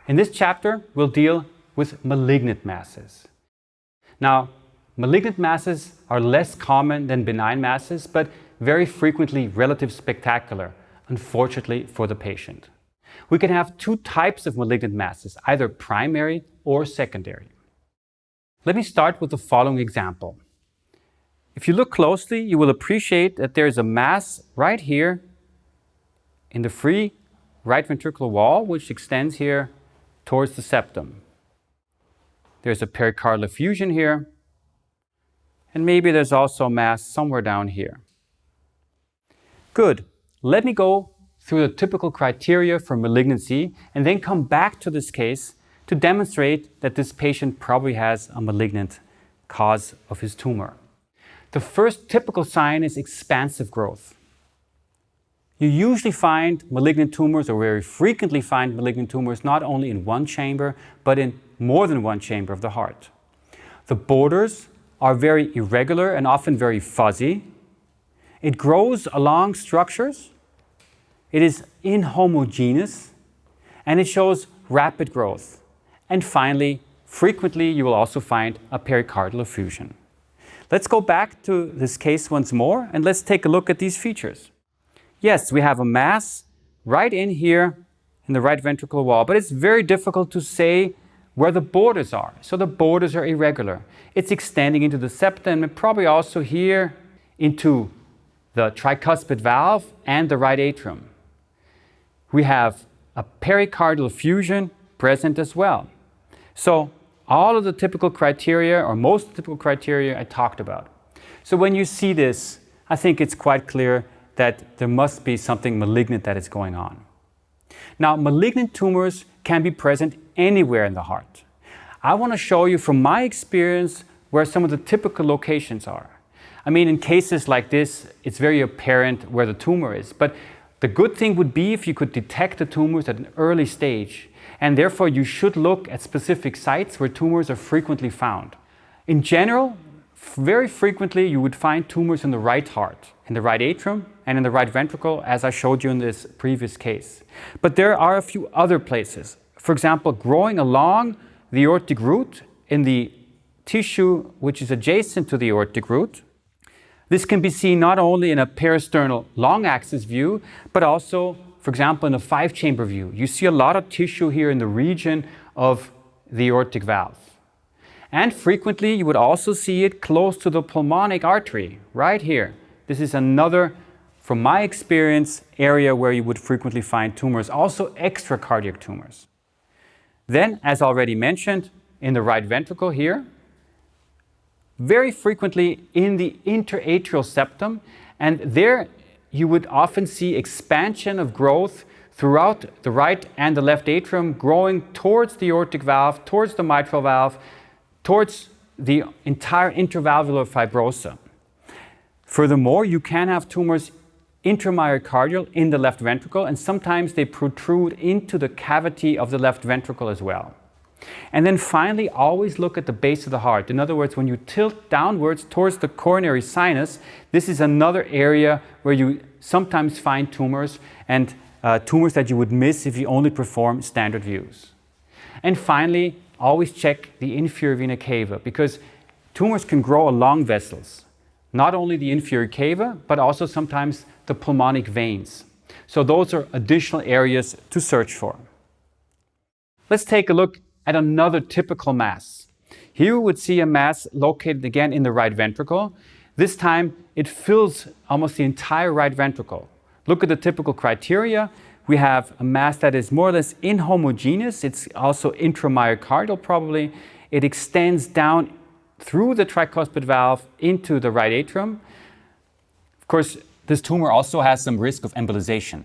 In this chapter, we'll deal with malignant masses. Now, malignant masses are less common than benign masses, but very frequently relatively spectacular, unfortunately for the patient. We can have two types of malignant masses, either primary or secondary. Let me start with the following example. If you look closely, you will appreciate that there is a mass right here in the free right ventricular wall, which extends here towards the septum. There's a pericardial effusion here, and maybe there's also a mass somewhere down here. Good. Let me go through the typical criteria for malignancy and then come back to this case to demonstrate that this patient probably has a malignant cause of his tumor. The first typical sign is expansive growth. You usually find malignant tumors, or very frequently find malignant tumors, not only in one chamber, but in more than one chamber of the heart. The borders are very irregular and often very fuzzy. It grows along structures. It is inhomogeneous, and it shows rapid growth. And finally, frequently you will also find a pericardial effusion. Let's go back to this case once more, and let's take a look at these features. Yes, we have a mass right in here in the right ventricular wall, but it's very difficult to say where the borders are. So the borders are irregular. It's extending into the septum and probably also here into the tricuspid valve and the right atrium. We have a pericardial effusion present as well. So all of the typical criteria, or most of the typical criteria, I talked about. So when you see this, I think it's quite clear that there must be something malignant that is going on. Now, malignant tumors can be present anywhere in the heart. I want to show you from my experience where some of the typical locations are. I mean, in cases like this, it's very apparent where the tumor is. But the good thing would be if you could detect the tumors at an early stage. And therefore, you should look at specific sites where tumors are frequently found. In general, very frequently, you would find tumors in the right heart, in the right atrium, and in the right ventricle, as I showed you in this previous case. But there are a few other places. For example, growing along the aortic root in the tissue which is adjacent to the aortic root. This can be seen not only in a peristernal long axis view, but also, for example, in a 5-chamber view. You see a lot of tissue here in the region of the aortic valve. And frequently, you would also see it close to the pulmonic artery, right here. This is another, from my experience, area where you would frequently find tumors, also extracardiac tumors. Then, as already mentioned, in the right ventricle here, very frequently in the interatrial septum, and there you would often see expansion of growth throughout the right and the left atrium, growing towards the aortic valve, towards the mitral valve, towards the entire intervalvular fibrosa. Furthermore, you can have tumors intramyocardial in the left ventricle, and sometimes they protrude into the cavity of the left ventricle as well. And then finally, always look at the base of the heart. In other words, when you tilt downwards towards the coronary sinus, this is another area where you sometimes find tumors, and tumors that you would miss if you only perform standard views. And finally, always check the inferior vena cava, because tumors can grow along vessels. Not only the inferior cava, but also sometimes the pulmonic veins. So those are additional areas to search for. Let's take a look at another typical mass. Here we would see a mass located again in the right ventricle. This time it fills almost the entire right ventricle. Look at the typical criteria. We have a mass that is more or less inhomogeneous. It's also intramyocardial probably. It extends down through the tricuspid valve into the right atrium. Of course, this tumor also has some risk of embolization.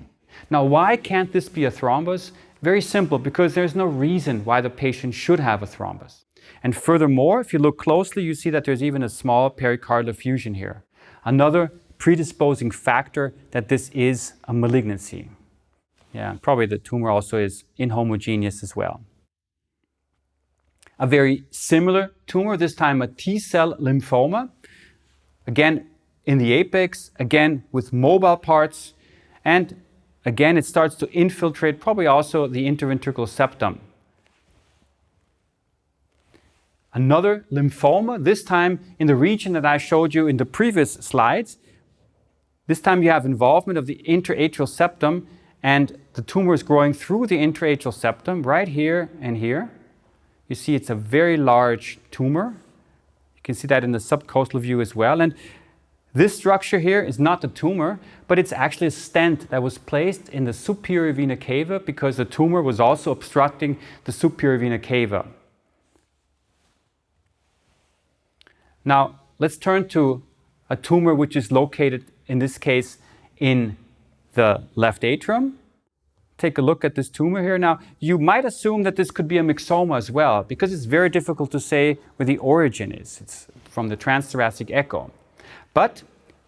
Now, why can't this be a thrombus? Very simple, because there's no reason why the patient should have a thrombus. And furthermore, if you look closely, you see that there's even a small pericardial effusion here. Another predisposing factor that this is a malignancy. Yeah, probably the tumor also is inhomogeneous as well. A very similar tumor, this time a T-cell lymphoma. Again, in the apex, again with mobile parts, and again it starts to infiltrate probably also the interventricular septum. Another lymphoma, this time in the region that I showed you in the previous slides. This time you have involvement of the interatrial septum, and the tumor is growing through the interatrial septum right here and here. You see it's a very large tumor. You can see that in the subcostal view as well. And this structure here is not the tumor, but it's actually a stent that was placed in the superior vena cava because the tumor was also obstructing the superior vena cava. Now, let's turn to a tumor which is located, in this case, in the left atrium. Take a look at this tumor here. Now, you might assume that this could be a myxoma as well, because it's very difficult to say where the origin is. It's from the transthoracic echo. But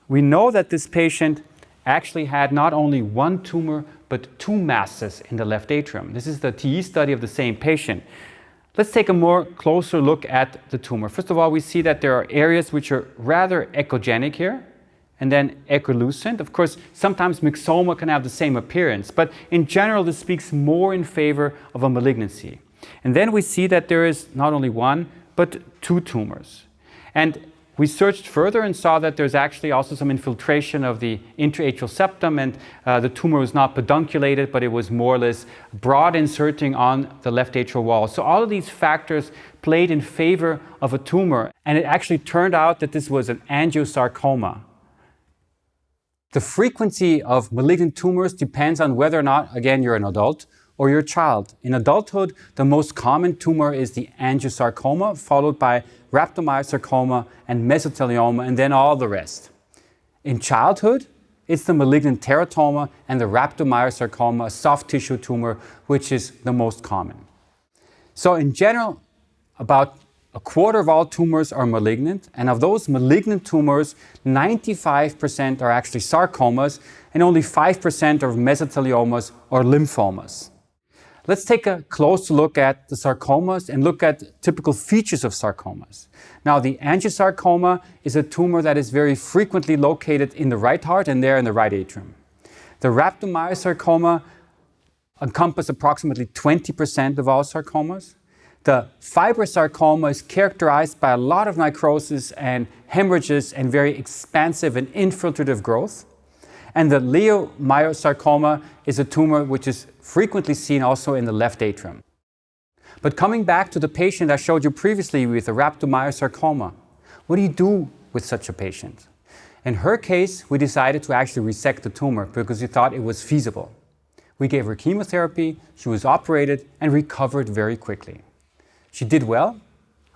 we know that this patient actually had not only one tumor, but two masses in the left atrium. This is the TE study of the same patient. Let's take a more closer look at the tumor. First of all, we see that there are areas which are rather echogenic here, and then echolucent. Of course, sometimes myxoma can have the same appearance, but in general, this speaks more in favor of a malignancy. And then we see that there is not only one, but two tumors. And we searched further and saw that there's actually also some infiltration of the interatrial septum, and the tumor was not pedunculated, but it was more or less broad inserting on the left atrial wall. So all of these factors played in favor of a tumor, and it actually turned out that this was an angiosarcoma. The frequency of malignant tumors depends on whether or not, again, you're an adult or you're a child. In adulthood, the most common tumor is the angiosarcoma, followed by rhabdomyosarcoma and mesothelioma, and then all the rest. In childhood, it's the malignant teratoma and the rhabdomyosarcoma, a soft tissue tumor, which is the most common. So in general, about a quarter of all tumors are malignant, and of those malignant tumors, 95% are actually sarcomas, and only 5% are mesotheliomas or lymphomas. Let's take a close look at the sarcomas and look at typical features of sarcomas. Now, the angiosarcoma is a tumor that is very frequently located in the right heart and there in the right atrium. The rhabdomyosarcoma encompasses approximately 20% of all sarcomas. The fibrosarcoma is characterized by a lot of necrosis and hemorrhages and very expansive and infiltrative growth. And the leiomyosarcoma is a tumor which is frequently seen also in the left atrium. But coming back to the patient I showed you previously with the rhabdomyosarcoma, what do you do with such a patient? In her case, we decided to actually resect the tumor because we thought it was feasible. We gave her chemotherapy, she was operated and recovered very quickly. She did well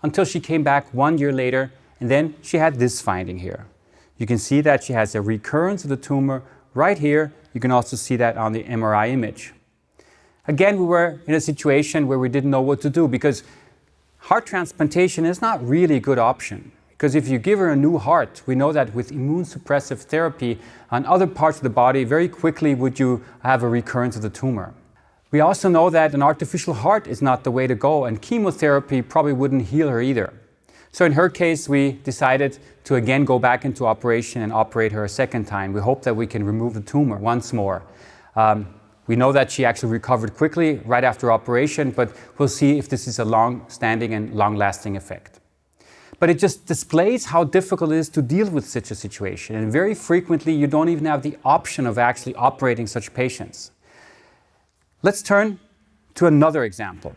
until she came back 1 year later, and then she had this finding here. You can see that she has a recurrence of the tumor right here. You can also see that on the MRI image. Again, we were in a situation where we didn't know what to do because heart transplantation is not really a good option. Because if you give her a new heart, we know that with immunosuppressive therapy on other parts of the body, very quickly would you have a recurrence of the tumor. We also know that an artificial heart is not the way to go, and chemotherapy probably wouldn't heal her either. So in her case, we decided to again go back into operation and operate her a second time. We hope that we can remove the tumor once more. We know that she actually recovered quickly right after operation, but we'll see if this is a long-standing and long-lasting effect. But it just displays how difficult it is to deal with such a situation. And very frequently, you don't even have the option of actually operating such patients. Let's turn to another example.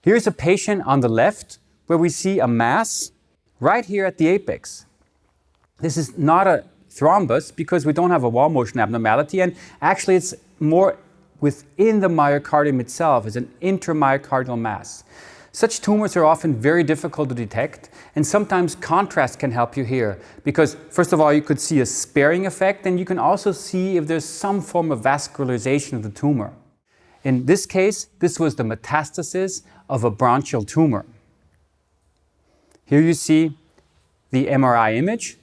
Here's a patient on the left where we see a mass right here at the apex. This is not a thrombus because we don't have a wall motion abnormality, and actually it's more within the myocardium itself. It's an intramyocardial mass. Such tumors are often very difficult to detect, and sometimes contrast can help you here because first of all you could see a sparing effect, and you can also see if there's some form of vascularization of the tumor. In this case, this was the metastasis of a bronchial tumor. Here you see the MRI image,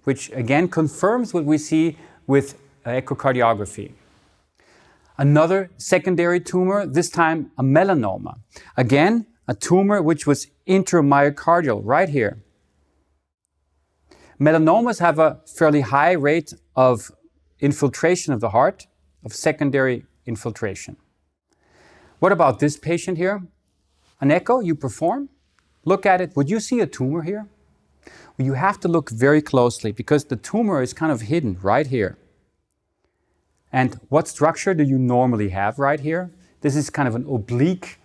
which again confirms what we see with echocardiography. Another secondary tumor, this time a melanoma. Again, a tumor which was intramyocardial right here. Melanomas have a fairly high rate of infiltration of the heart, of secondary infiltration. What about this patient here? An echo you perform, look at it. Would you see a tumor here? Well, you have to look very closely because the tumor is kind of hidden right here. And what structure do you normally have right here? This is kind of an oblique,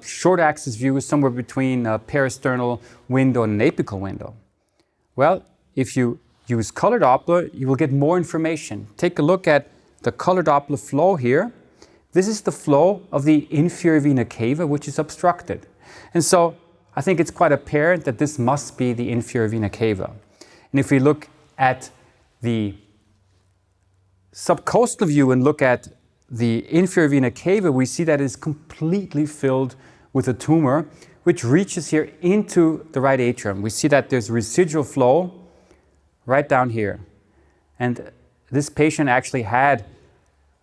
short axis view somewhere between a peristernal window and an apical window. Well, if you use color Doppler, you will get more information. Take a look at the color Doppler flow here. This is the flow of the inferior vena cava, which is obstructed. And so I think it's quite apparent that this must be the inferior vena cava. And if we look at the subcostal view and look at the inferior vena cava, we see that it is completely filled with a tumor, which reaches here into the right atrium. We see that there's residual flow right down here. And this patient actually had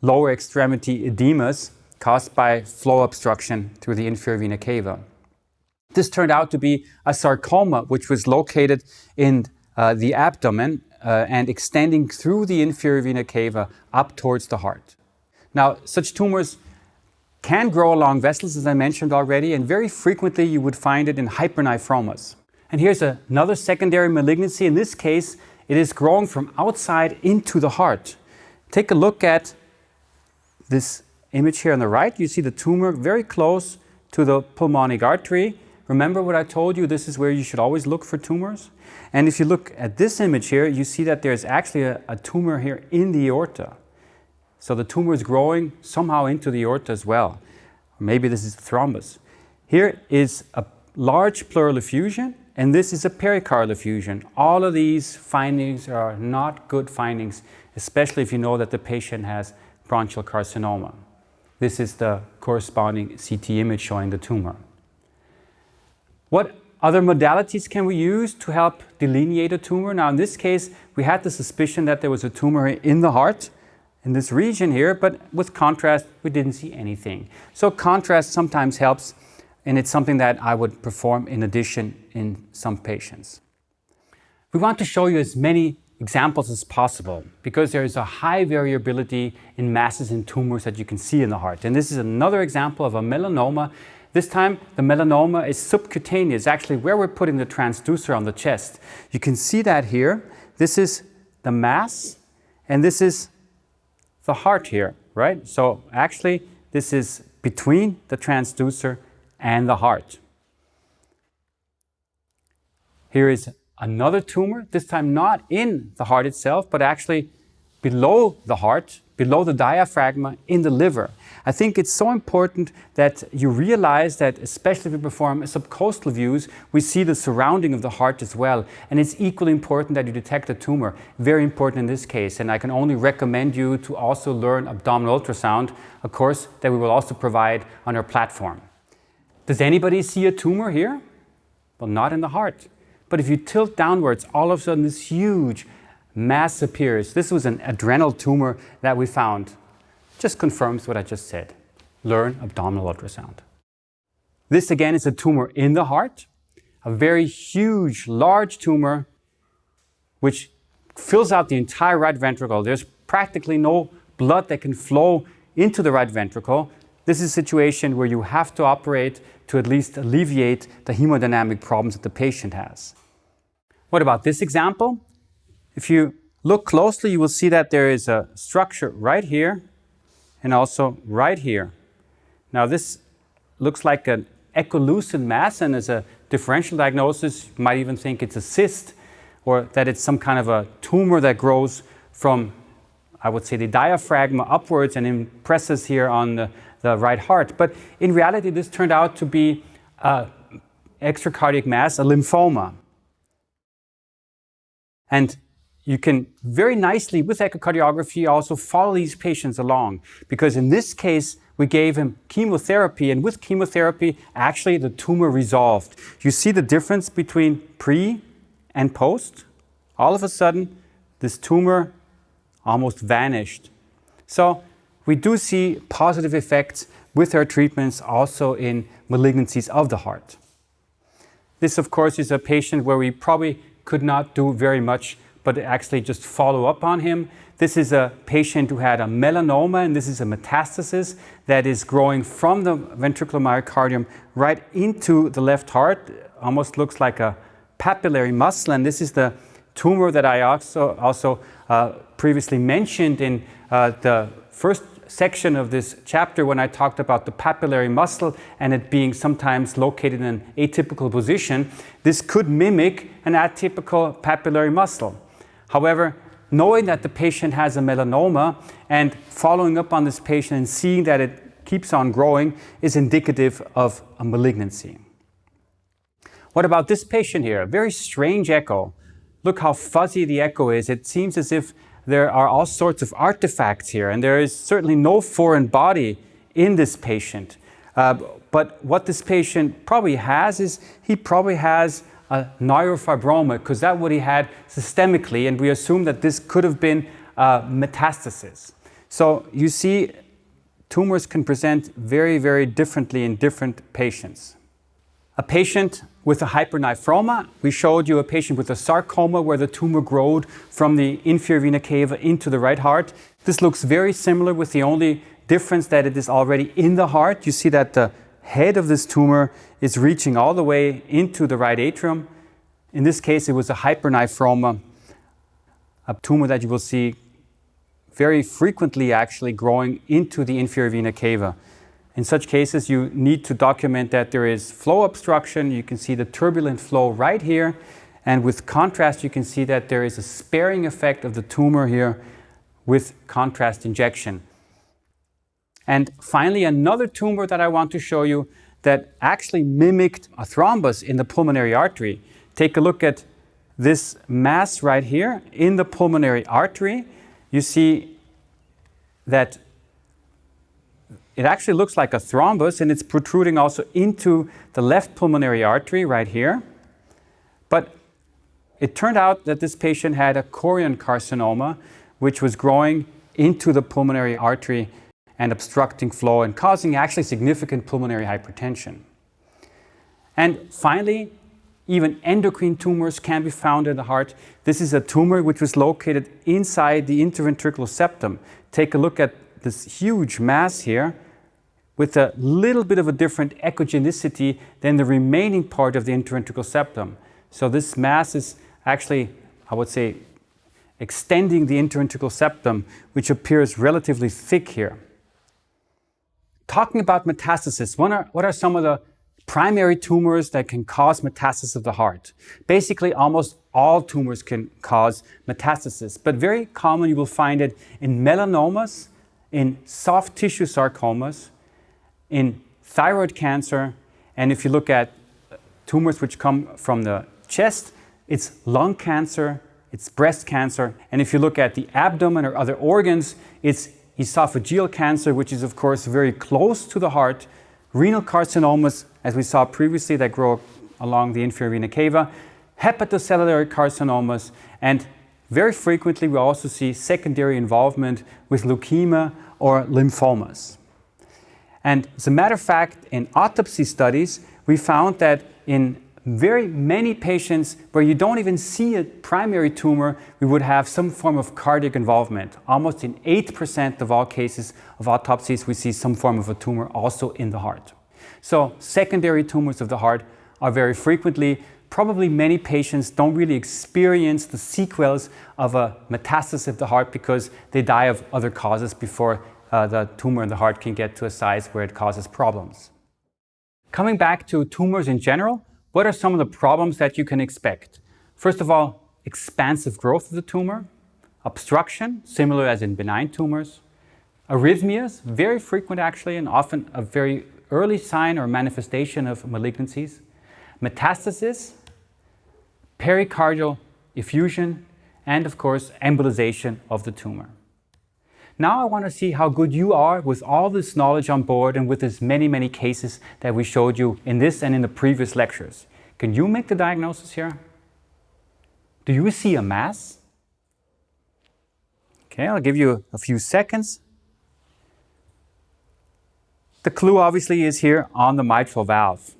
lower extremity edemas caused by flow obstruction through the inferior vena cava. This turned out to be a sarcoma, which was located in the abdomen and extending through the inferior vena cava up towards the heart. Now, such tumors can grow along vessels, as I mentioned already, and very frequently you would find it in hypernephromas. And here's another secondary malignancy. In this case, it is growing from outside into the heart. Take a look at this image here on the right. You see the tumor very close to the pulmonic artery. Remember what I told you? This is where you should always look for tumors. And if you look at this image here, you see that there's actually a tumor here in the aorta. So the tumor is growing somehow into the aorta as well. Maybe this is a thrombus. Here is a large pleural effusion, and this is a pericardial effusion. All of these findings are not good findings, especially if you know that the patient has bronchial carcinoma. This is the corresponding CT image showing the tumor. What other modalities can we use to help delineate a tumor? Now, in this case, we had the suspicion that there was a tumor in the heart, in this region here, but with contrast, we didn't see anything. So contrast sometimes helps, and it's something that I would perform in addition in some patients. We want to show you as many examples as possible because there is a high variability in masses and tumors that you can see in the heart. And this is another example of a melanoma. This time the melanoma is subcutaneous, actually where we're putting the transducer on the chest. You can see that here. This is the mass and this is the heart here, right? So actually this is between the transducer and the heart. Here is another tumor, this time not in the heart itself, but actually below the heart, below the diaphragm in the liver. I think it's so important that you realize that, especially if we perform subcostal views, we see the surrounding of the heart as well. And it's equally important that you detect a tumor. Very important in this case. And I can only recommend you to also learn abdominal ultrasound, a course that we will also provide on our platform. Does anybody see a tumor here? Well, not in the heart. But if you tilt downwards, all of a sudden this huge mass appears. This was an adrenal tumor that we found. Just confirms what I just said. Learn abdominal ultrasound. This again is a tumor in the heart, a very huge, large tumor which fills out the entire right ventricle. There's practically no blood that can flow into the right ventricle. This is a situation where you have to operate to at least alleviate the hemodynamic problems that the patient has. What about this example? If you look closely, you will see that there is a structure right here and also right here. Now this looks like an echolucent mass, and as a differential diagnosis, you might even think it's a cyst or that it's some kind of a tumor that grows from, I would say, the diaphragm upwards and impresses here on the right heart. But in reality, this turned out to be an extracardiac mass, a lymphoma. And you can very nicely, with echocardiography, also follow these patients along. Because in this case, we gave him chemotherapy, and with chemotherapy, actually the tumor resolved. You see the difference between pre and post? All of a sudden, this tumor almost vanished. So we do see positive effects with our treatments also in malignancies of the heart. This, of course, is a patient where we probably could not do very much, but actually just follow up on him. This is a patient who had a melanoma, and this is a metastasis that is growing from the ventricular myocardium right into the left heart. Almost looks like a papillary muscle, and this is the tumor that I also previously mentioned in the first section of this chapter when I talked about the papillary muscle and it being sometimes located in an atypical position. This could mimic an atypical papillary muscle. However, knowing that the patient has a melanoma and following up on this patient and seeing that it keeps on growing is indicative of a malignancy. What about this patient here? A very strange echo. Look how fuzzy the echo is. It seems as if there are all sorts of artifacts here, and there is certainly no foreign body in this patient. But what this patient probably has is he probably has a neurofibroma, because that's what he had systemically, and we assume that this could have been metastasis. So you see, tumors can present very, very differently in different patients. A patient with a hypernephroma, we showed you a patient with a sarcoma where the tumor growed from the inferior vena cava into the right heart. This looks very similar, with the only difference that it is already in the heart. You see that the head of this tumor is reaching all the way into the right atrium. In this case, it was a hypernephroma, a tumor that you will see very frequently actually growing into the inferior vena cava. In such cases, you need to document that there is flow obstruction. You can see the turbulent flow right here. And with contrast, you can see that there is a sparing effect of the tumor here with contrast injection. And finally, another tumor that I want to show you that actually mimicked a thrombus in the pulmonary artery. Take a look at this mass right here in the pulmonary artery. You see that it actually looks like a thrombus, and it's protruding also into the left pulmonary artery right here. But it turned out that this patient had a chorion carcinoma, which was growing into the pulmonary artery and obstructing flow and causing actually significant pulmonary hypertension. And finally, even endocrine tumors can be found in the heart. This is a tumor which was located inside the interventricular septum. Take a look at this huge mass here with a little bit of a different echogenicity than the remaining part of the interventricular septum. So this mass is actually, I would say, extending the interventricular septum, which appears relatively thick here. Talking about metastasis, what are some of the primary tumors that can cause metastasis of the heart? Basically, almost all tumors can cause metastasis, but very common you will find it in melanomas, in soft tissue sarcomas, in thyroid cancer, and if you look at tumors which come from the chest, it's lung cancer, it's breast cancer, and if you look at the abdomen or other organs, it's esophageal cancer, which is of course very close to the heart, renal carcinomas, as we saw previously, that grow along the inferior vena cava, hepatocellular carcinomas, and very frequently we also see secondary involvement with leukemia or lymphomas. And as a matter of fact, in autopsy studies, we found that in very many patients where you don't even see a primary tumor, we would have some form of cardiac involvement. Almost in 8% of all cases of autopsies, we see some form of a tumor also in the heart. So secondary tumors of the heart are very frequently, probably many patients don't really experience the sequels of a metastasis of the heart because they die of other causes before the tumor in the heart can get to a size where it causes problems. Coming back to tumors in general, what are some of the problems that you can expect? First of all, expansive growth of the tumor, obstruction, similar as in benign tumors, arrhythmias, very frequent actually, and often a very early sign or manifestation of malignancies, metastasis, pericardial effusion, and of course, embolization of the tumor. Now I want to see how good you are with all this knowledge on board and with as many cases that we showed you in this and in the previous lectures. Can you make the diagnosis here? Do you see a mass? Okay, I'll give you a few seconds. The clue obviously is here on the mitral valve.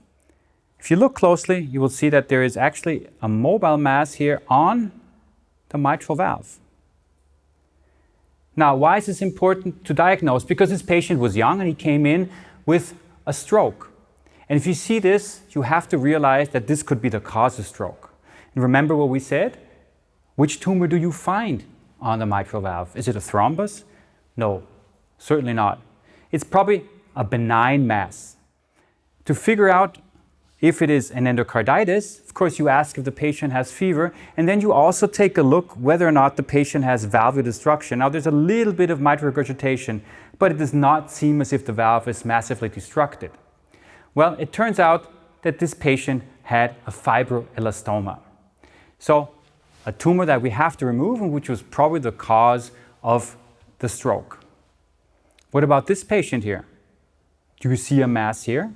If you look closely, you will see that there is actually a mobile mass here on the mitral valve. Now, why is this important to diagnose? Because this patient was young and he came in with a stroke. And if you see this, you have to realize that this could be the cause of stroke. And remember what we said? Which tumor do you find on the mitral valve? Is it a thrombus? No, certainly not. It's probably a benign mass. To figure out if it is an endocarditis, of course you ask if the patient has fever, and then you also take a look whether or not the patient has valvular destruction. Now there's a little bit of mitral regurgitation, but it does not seem as if the valve is massively destructed. Well, it turns out that this patient had a fibroelastoma. So a tumor that we have to remove and which was probably the cause of the stroke. What about this patient here? Do you see a mass here?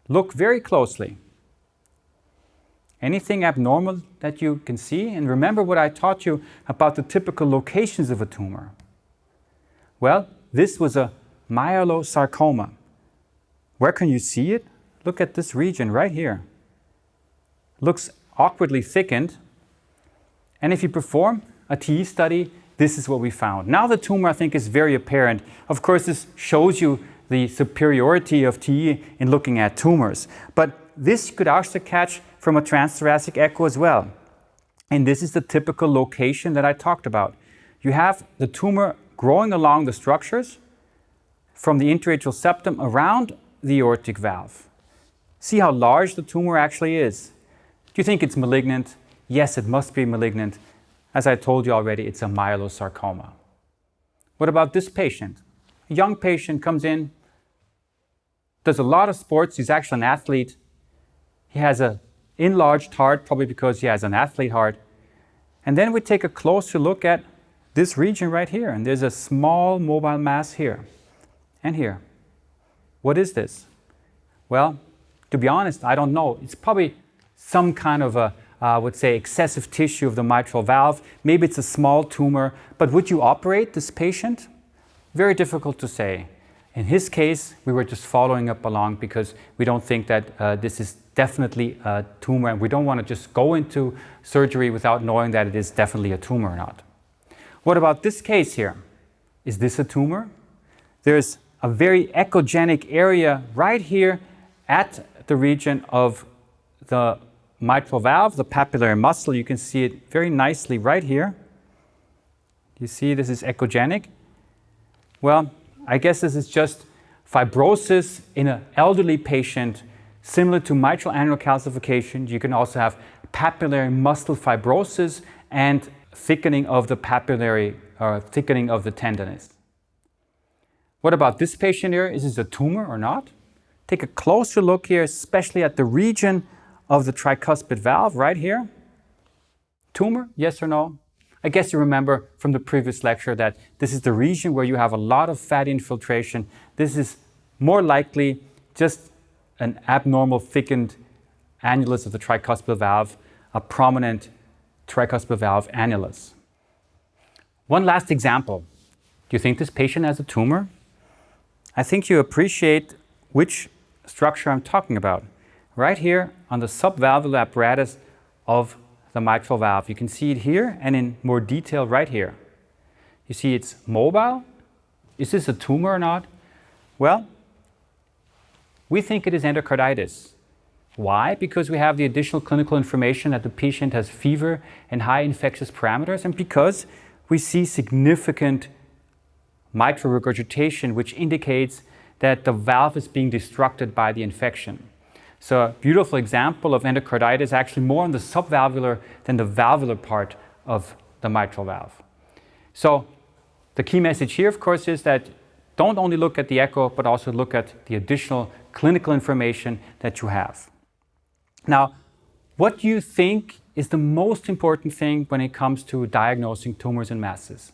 Look very closely. Anything abnormal that you can see? And remember what I taught you about the typical locations of a tumor. Well, this was a myelosarcoma. Where can you see it? Look at this region right here. Looks awkwardly thickened. And if you perform a TE study, this is what we found. Now the tumor, I think, is very apparent. Of course, this shows you the superiority of TE in looking at tumors. But this you could also catch from a transthoracic echo as well. And this is the typical location that I talked about. You have the tumor growing along the structures from the interatrial septum around the aortic valve. See how large the tumor actually is. Do you think it's malignant? Yes, it must be malignant. As I told you already, it's a myelosarcoma. What about this patient? A young patient comes in, does a lot of sports. He's actually an athlete. He has an enlarged heart, probably because he has an athlete heart. And then we take a closer look at this region right here. And there's a small mobile mass here and here. What is this? Well, to be honest, I don't know. It's probably some kind of a, I would say, excessive tissue of the mitral valve. Maybe it's a small tumor. But would you operate this patient? Very difficult to say. In his case, we were just following up along because we don't think that this is definitely a tumor, and we don't want to just go into surgery without knowing that it is definitely a tumor or not. What about this case here? Is this a tumor? There's a very echogenic area right here at the region of the mitral valve, the papillary muscle. You can see it very nicely right here. You see this is echogenic. Well, I guess this is just fibrosis in an elderly patient, similar to mitral annular calcification. You can also have papillary muscle fibrosis and thickening of the papillary, or thickening of the tendons. What about this patient here? Is this a tumor or not? Take a closer look here, especially at the region of the tricuspid valve right here. Tumor, yes or no? I guess you remember from the previous lecture that this is the region where you have a lot of fat infiltration. This is more likely just an abnormal thickened annulus of the tricuspid valve, a prominent tricuspid valve annulus. One last example. Do you think this patient has a tumor? I think you appreciate which structure I'm talking about. Right here on the subvalvular apparatus of the mitral valve. You can see it here and in more detail right here. You see it's mobile. Is this a tumor or not? Well, we think it is endocarditis. Why? Because we have the additional clinical information that the patient has fever and high infectious parameters, and because we see significant mitral regurgitation, which indicates that the valve is being destructed by the infection. So a beautiful example of endocarditis, actually more on the subvalvular than the valvular part of the mitral valve. So the key message here, of course, is that don't only look at the echo, but also look at the additional clinical information that you have. Now, what do you think is the most important thing when it comes to diagnosing tumors and masses?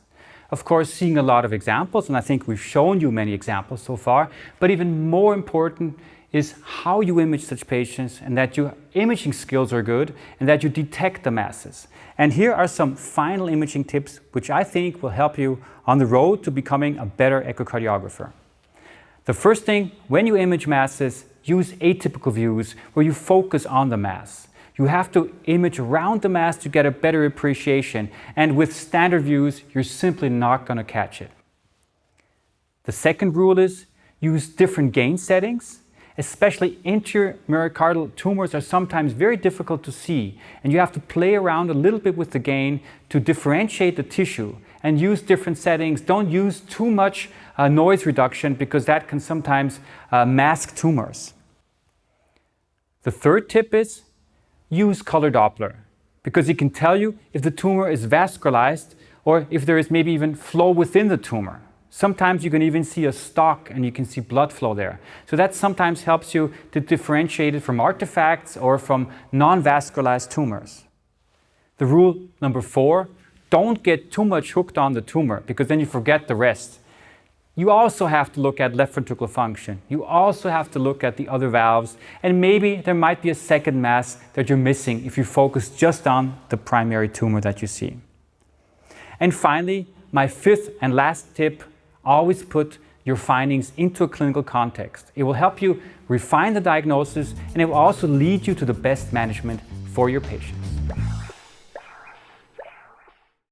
Of course, seeing a lot of examples, and I think we've shown you many examples so far, but even more important is how you image such patients, and that your imaging skills are good and that you detect the masses. And here are some final imaging tips which I think will help you on the road to becoming a better echocardiographer. The first thing, when you image masses, use atypical views where you focus on the mass. You have to image around the mass to get a better appreciation, and with standard views, you're simply not going to catch it. The second rule is use different gain settings. Especially intramyocardial tumors are sometimes very difficult to see, and you have to play around a little bit with the gain to differentiate the tissue and use different settings. Don't use too much noise reduction because that can sometimes mask tumors. The third tip is use color Doppler because it can tell you if the tumor is vascularized or if there is maybe even flow within the tumor. Sometimes you can even see a stalk and you can see blood flow there. So that sometimes helps you to differentiate it from artifacts or from non-vascularized tumors. The rule number 4, don't get too much hooked on the tumor because then you forget the rest. You also have to look at left ventricular function. You also have to look at the other valves, and maybe there might be a second mass that you're missing if you focus just on the primary tumor that you see. And finally, my 5th and last tip, always put your findings into a clinical context. It will help you refine the diagnosis, and it will also lead you to the best management for your patients.